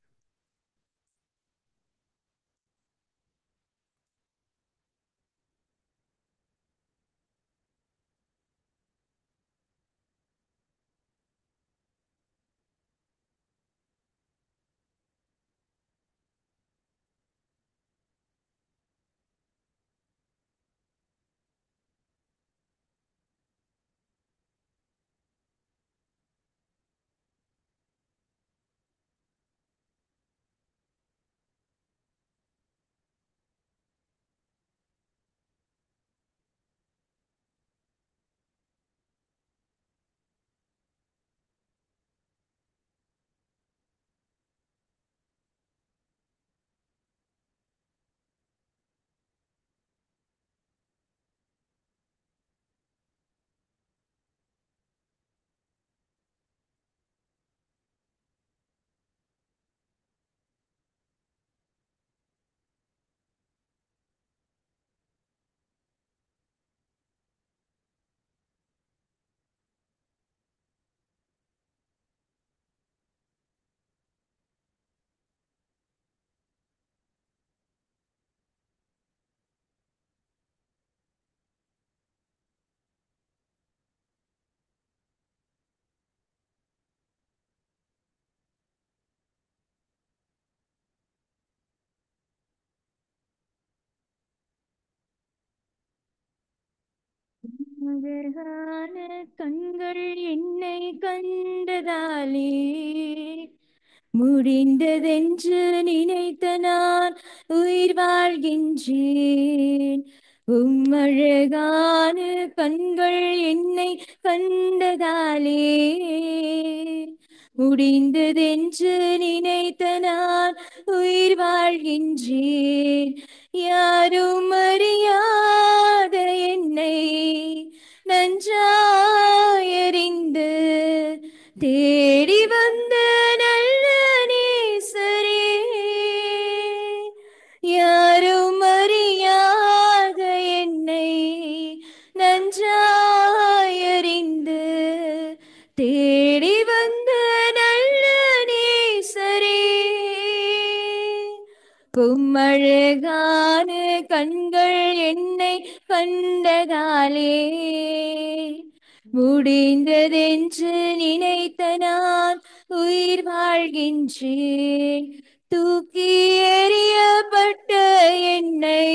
அழகான கண்கள் என்னை கண்டதாலே முடிந்ததென்று நினைத்த நான் உயிர் வாழ்கின்றேன். அழகான கண்கள் என்னை கண்டதாலே முடிந்ததென்று நினைத்த நான் உயிர் வாழ்கின்றேன். யாரும் அறியாத என்னை நன்றாயறிந்து தேடி வந்த நல்ல நேசரே, யாரும் அறியாத என்னை நன்றாயறிந்து தேடி வந்த நல்ல நேசரே, அழகான கண்கள் என்னை கண்டதாலே முடிந்ததென்று நினைத்த நான் உயிர் வாழ்கின்றேன். தூக்கி எறியப்பட்ட என்னை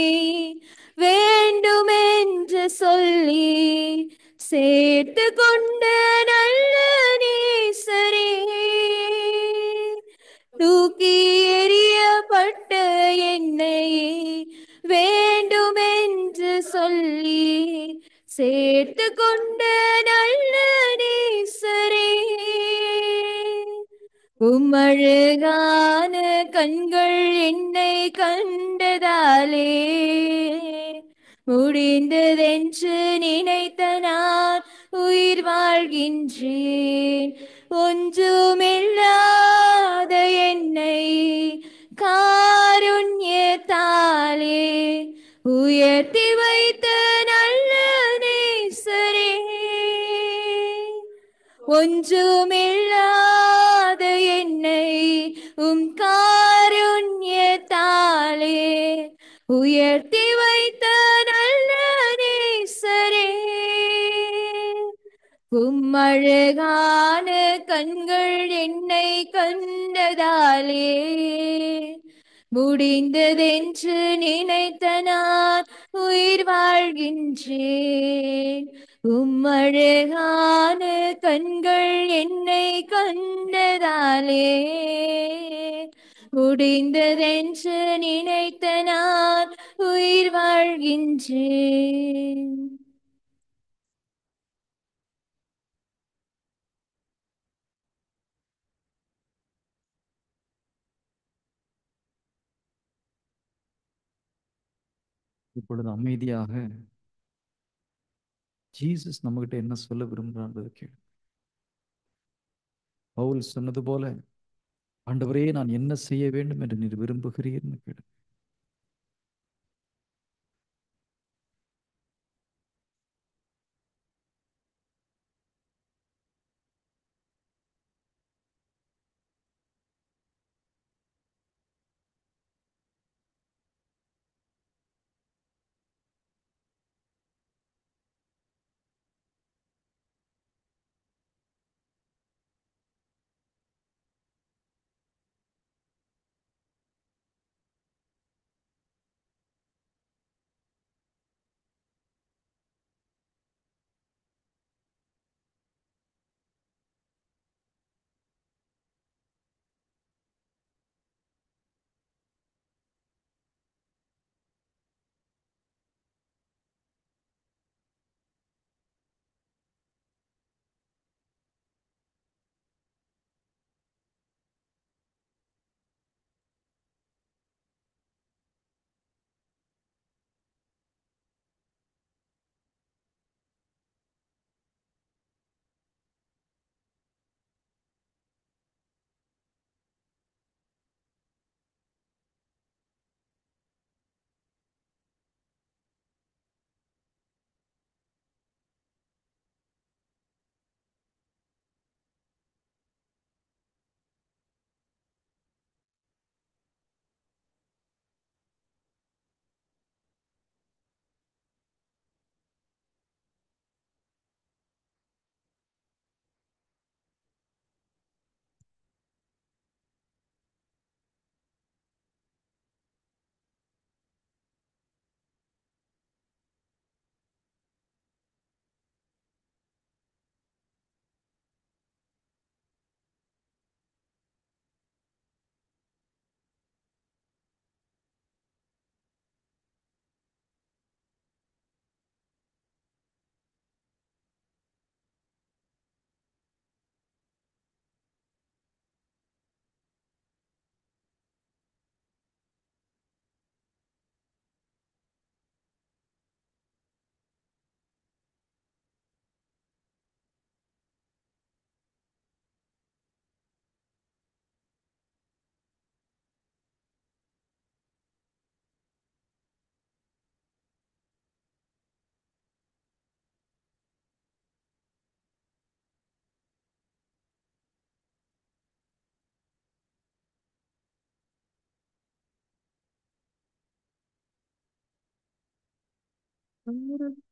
வேண்டுமென்று சொல்லி சேர்த்து கொண்ட நல்ல நேசரே, தூக்கி எறியப்பட்ட என்னை வேண்டுமென்று சொல்லி சேர்த்து கொண்ட நல்ல நேசரே, உம்மழகான கண்கள் என்னை கண்டதாலே முடிந்ததென்று நினைத்த நான் உயிர் வாழ்கின்றேன். ஒன்றுமில்லாத என்னை காருண்யத்தாலே உயர்த்தி வைத்த நல்ல நேசரே, ஒன்றுமில்லாத என்னை காருண்யத்தாலே உயர்த்தி வைத்த நல்ல நேசரே, உம்மழகான கண்கள் என்னை கண்டதாலே முடிந்ததென்று நினைத்த நான் உயிர் வாழ்கின்றேன். உம்மழகான கண்கள் என்னை கண்டதாலே முடிந்ததென்று நினைத்த நான் உயிர் வாழ்கின்றேன். இப்பொழுது அமைதியாக ஜீசஸ் நம்மகிட்ட என்ன சொல்ல விரும்புகிறார் கேளு. பவுல் சொன்னது போல, ஆண்டவரே நான் என்ன செய்ய வேண்டும் என்று நீர் விரும்புகிறீர்னு கேளு.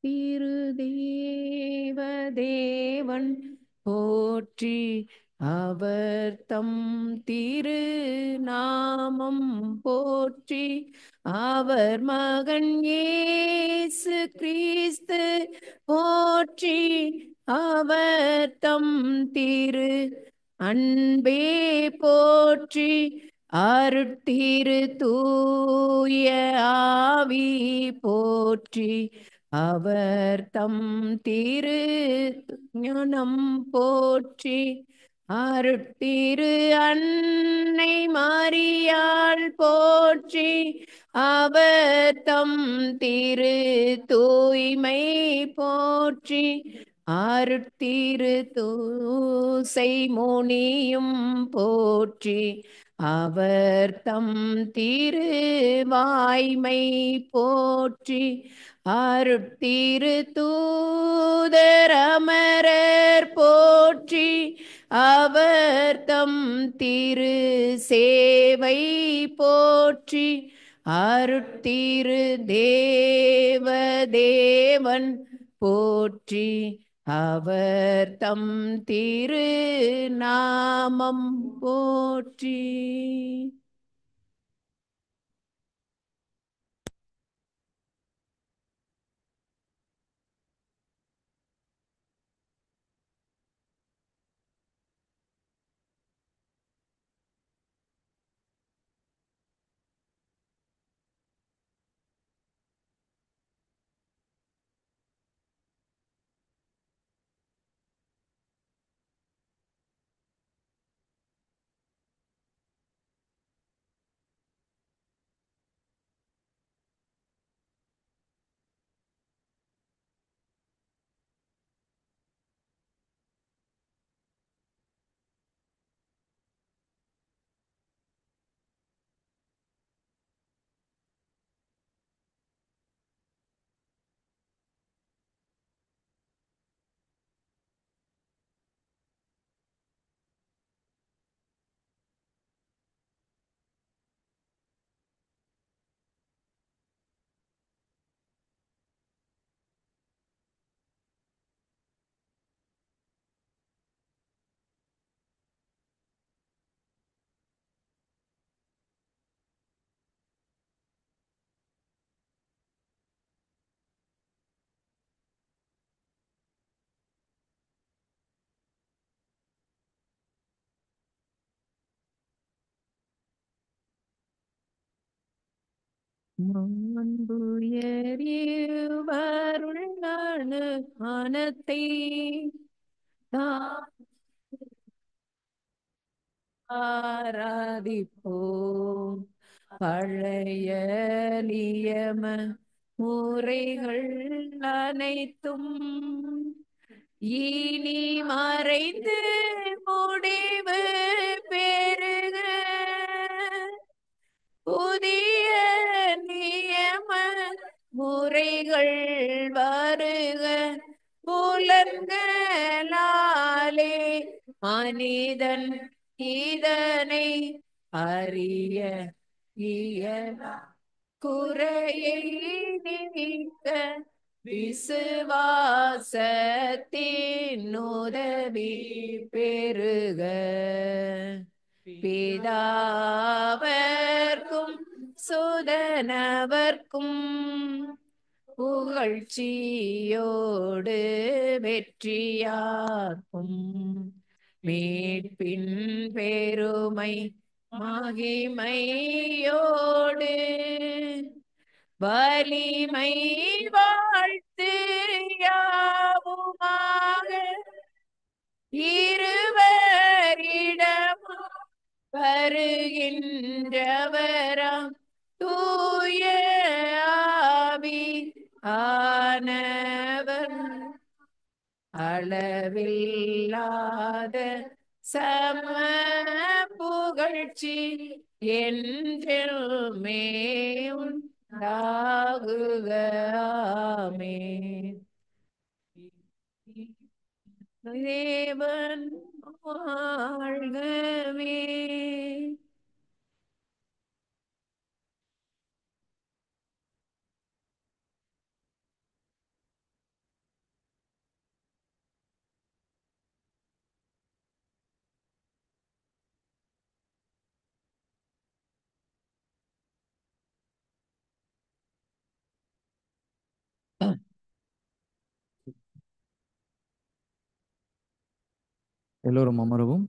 திரு தேவ தேவன் போற்றி, அவர் தம் திரு நாமம் போற்றி, அவர் மகன் இயேசு கிறிஸ்து போற்றி, அவர் தம் திரு அன்பே போற்றி, அருட்திரு தூய ஆவி போற்றி, அவர் தம் திரு ஞானம் போற்றி, அருட்திரு அன்னை மரியாள் போற்றி அவர் தம் திரு தூய்மை போற்றி அருட்திரு தூசை முனியும் போற்றி அவர் தம் திரு வாய்மை போற்றி அருட்திரு தூதரமரர் போற்றி அவர் தம் திரு சேவை போற்றி அருட்திரு தேவதேவன் போற்றி அவர் தம் திரு நாமம் போற்றி. மாண்புயர்வருள் மனத்தை ஆராதிப்போம் பழைய நியம முறைகள் அனைத்தும் இனி மறைந்து முடிவு பெறுக. புதிய நியம முறைகள் வருக. புலன்களாலே மனிதன் இதனை அறிய இயலா. குறையை நீக்க விசுவாசத்தின் உதவி பெறுக. பிதாவர்க்கும் சுதனவர்க்கும் புகழ்ச்சியோடு வெற்றியார்க்கும் மீட்பின் பெருமை மகிமையோடு வலிமை வாழ்த்து யாவுமாக இருவரிடமும் வருகின்றவராம் தூய ஆவி ஆனவர் அளவில்லாத சம புகழ்ச்சி என்றுமே உண்டாகுக. ஆமென். தேவன் வாழ்கவே. எல்லோரும் அமரவும்.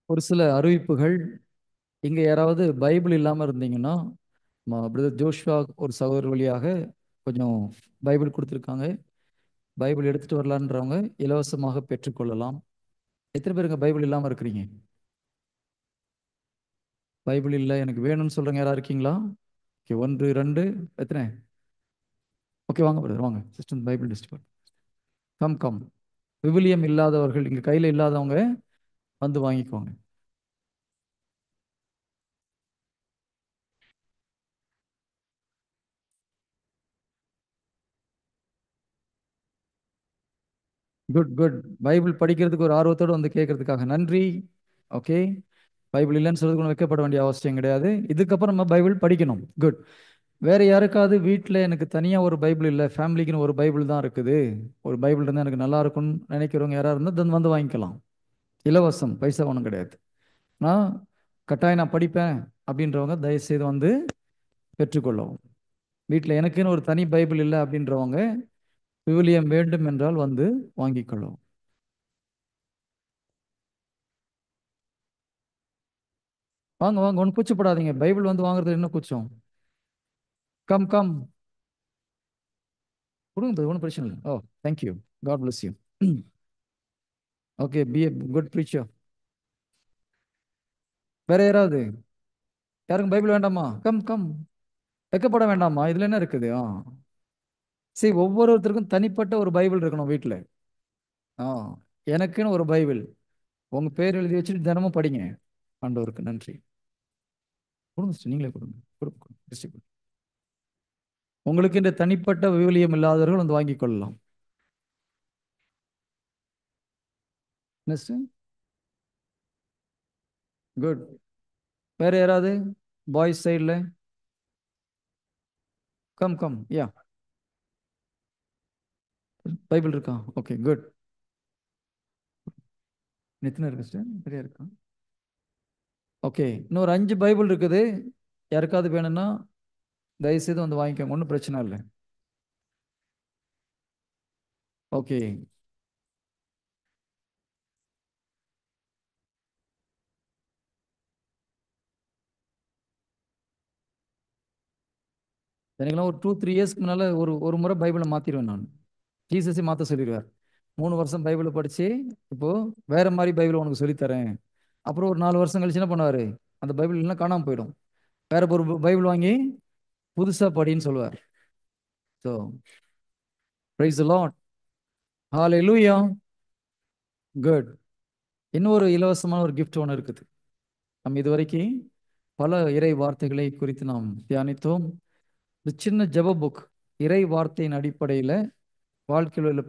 ஒரு சில அறிவிப்புகள். இங்கே யாராவது பைபிள் இல்லாமல் இருந்தீங்கன்னா, பிரதர் ஜோஷ்வா ஒரு சகோதரர் வழியாக கொஞ்சம் பைபிள் கொடுத்துருக்காங்க. பைபிள் எடுத்துட்டு வரலான்றவங்க இலவசமாக பெற்றுக்கொள்ளலாம். எத்தனை பேருங்க பைபிள் இல்லாமல் இருக்கிறீங்க? பைபிள் இல்லை எனக்கு வேணும்னு சொல்கிறவங்க யாராவது இருக்கீங்களா? ஓகே, 1 2 எத்தனை? ஓகே, வாங்க பிரதர், வாங்க sister bible distribute. Come come. விவிலியம் இல்லாதவர்கள், இங்கே கையில் இல்லாதவங்க வந்து வாங்கிக்கோங்க. Good good. பைபிள் படிக்கிறதுக்கு ஒரு ஆர்வத்தோடு வந்து கேட்கறதுக்காக நன்றி. ஓகே, பைபிள் இல்லைன்னு சொல்றதுக்கு ஒன்றும் வைக்கப்பட வேண்டிய அவசியம் கிடையாது. இதுக்கப்புறம் நம்ம பைபிள் படிக்கணும். குட். வேற யாருக்காவது வீட்டில் எனக்கு தனியாக ஒரு பைபிள் இல்லை, ஃபேமிலிக்குன்னு ஒரு பைபிள் தான் இருக்குது, ஒரு பைபிள் இருந்தால் எனக்கு நல்லா இருக்கும்னு நினைக்கிறவங்க யாராவது இருந்தால் வந்து வாங்கிக்கலாம். இலவசம், பைசா ஒன்றும் கிடையாது. நான் கட்டாயம் நான் படிப்பேன் அப்படின்றவங்க தயவுசெய்து வந்து பெற்றுக்கொள்ளவும். வீட்டில் எனக்குன்னு ஒரு தனி பைபிள் இல்லை அப்படின்றவங்க விவிலியம் வேண்டும் என்றால் வந்து வாங்கிக்கொள்ளும். வாங்க வாங்க, ஒன்றும் கூச்சப்படாதீங்க. பைபிள் வந்து வாங்குறது என்ன கூச்சம்? கம் கம், கொடுங்க, ஒன்றும் பிரச்சனை இல்லை. Oh, thank you, god bless you. Okay, be a good preacher. வேற யாராவது? யாருக்கும் பைபிள் வேண்டாமா? கம் கம், வைக்கப்பட வேண்டாமா? இதுல என்ன இருக்குது? சரி, ஒவ்வொருத்தருக்கும் தனிப்பட்ட ஒரு பைபிள் இருக்கணும் வீட்டில். ஆ எனக்குன்னு ஒரு பைபிள் உங்க பேர் எழுதி வச்சுட்டு தினமும் படிங்க. ஆண்டவருக்கு நன்றி. கொடுங்க sister, நீங்களே கொடுங்க. கொடுங்க distribute. உங்களுக்கு இந்த தனிப்பட்ட விவிலியம் இல்லாதவர்கள் வந்து வாங்கிக் கொள்ளலாம். குட். வேற யாராவது பாய்ஸ் சைடில்? கம் கம், யா. பைபிள் இருக்கா? Okay, good. எத்தனை இருக்கு சிஸ்டர்? நிறைய இருக்கா? ஓகே, இன்னொரு 5 பைபிள் இருக்குது. யாருக்காவது வேணும்னா தயவுசெய்து வந்து வாங்கிக்கோங்க, ஒன்றும் பிரச்சனை இல்லை. ஓகே, எனக்குலாம் ஒரு 2 3 இயர்ஸ்க்கு முன்னால் ஒரு ஒரு முறை பைபிளை மாற்றிடுவேன் நான். ஜீசஸே மாற்ற சொல்லிடுவார். 3 வருஷம் பைபிளை படித்து இப்போ வேற மாதிரி பைபிள் உனக்கு சொல்லித்தரேன். அப்புறம் ஒரு 4 வருஷம் கழிச்சு என்ன பண்ணுவார்? அந்த பைபிள் எல்லாம் காணாமல் போயிடும். வேற ஒரு பைபிள் வாங்கி புதுசாக படின்னு சொல்லுவார். So praise the Lord. Hallelujah. Good. இன்னொரு இலவசமான ஒரு கிஃப்ட் ஒன்று இருக்குது. நம்ம இதுவரைக்கும் பல இறை வார்த்தைகளை குறித்து நாம் தியானித்தோம். இந்த சின்ன ஜெப புக் இறை வார்த்தையின் அடிப்படையில் வாழ்க்கையில் உள்ள